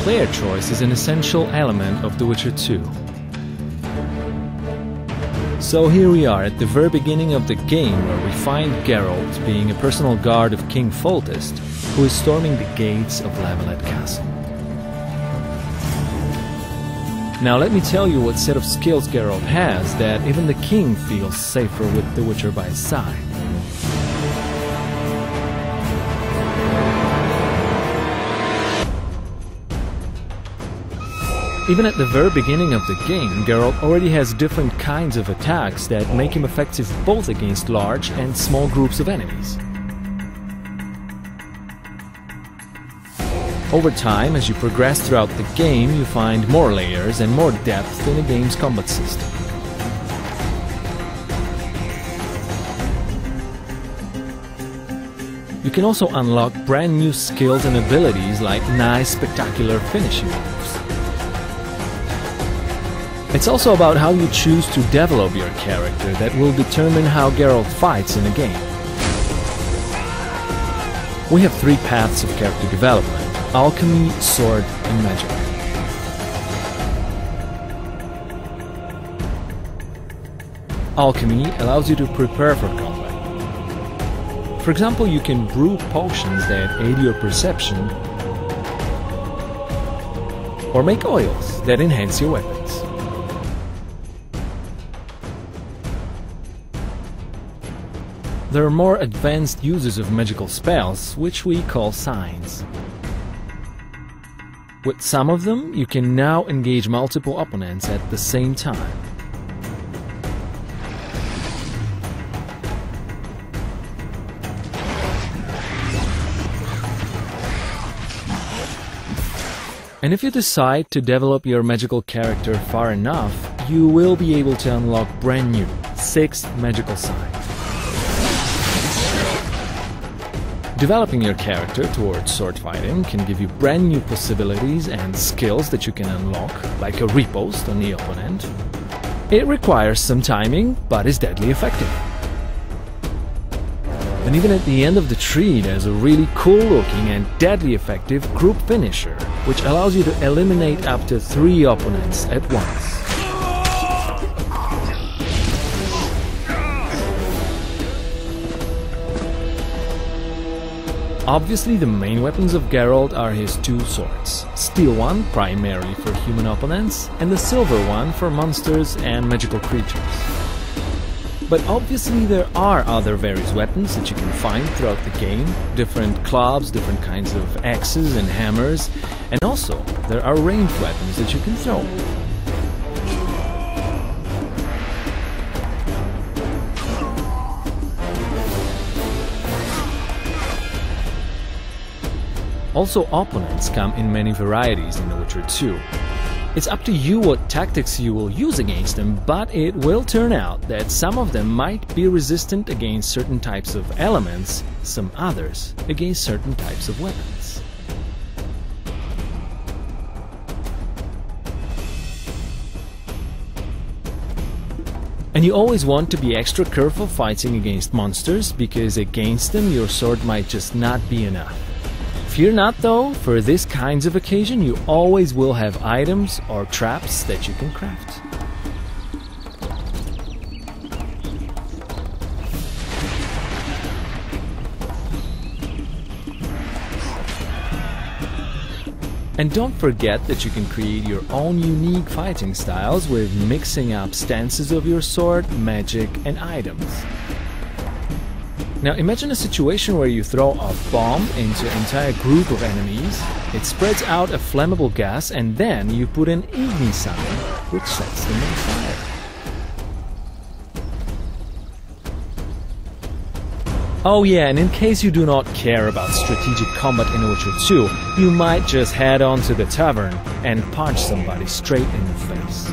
player choice is an essential element of The Witcher 2. So here we are at the very beginning of the game, where we find Geralt being a personal guard of King Foltest, who is storming the gates of Lavalette Castle. Now let me tell you what set of skills Geralt has that even the king feels safer with the Witcher by his side. Even at the very beginning of the game, Geralt already has different kinds of attacks that make him effective both against large and small groups of enemies. Over time, as you progress throughout the game, you find more layers and more depth in the game's combat system. You can also unlock brand new skills and abilities like nice, spectacular finishing moves. It's also about how you choose to develop your character that will determine how Geralt fights in a game. We have three paths of character development: alchemy, sword, and magic. Alchemy allows you to prepare for combat. For example, you can brew potions that aid your perception, or make oils that enhance your weapons. There are more advanced uses of magical spells, which we call signs. With some of them, you can now engage multiple opponents at the same time. And if you decide to develop your magical character far enough, you will be able to unlock brand new 6 magical signs. Developing your character towards sword fighting can give you brand new possibilities and skills that you can unlock, like a riposte on the opponent. It requires some timing, but is deadly effective. And even at the end of the tree, there's a really cool looking and deadly effective group finisher, which allows you to eliminate up to 3 opponents at once. Obviously, the main weapons of Geralt are his 2 swords: steel one primarily for human opponents, and the silver one for monsters and magical creatures. But obviously there are other various weapons that you can find throughout the game: different clubs, different kinds of axes and hammers, and also there are ranged weapons that you can throw. Also, opponents come in many varieties in The Witcher 2. It's up to you what tactics you will use against them, but it will turn out that some of them might be resistant against certain types of elements, some others against certain types of weapons. And you always want to be extra careful fighting against monsters, because against them your sword might just not be enough. Fear not though, for this kinds of occasion you always will have items or traps that you can craft. And don't forget that you can create your own unique fighting styles with mixing up stances of your sword, magic, and items. Now imagine a situation where you throw a bomb into an entire group of enemies, it spreads out a flammable gas, and then you put an igni sign, which sets them on fire. Oh yeah, and in case you do not care about strategic combat in The Witcher 2, you might just head on to the tavern and punch somebody straight in the face.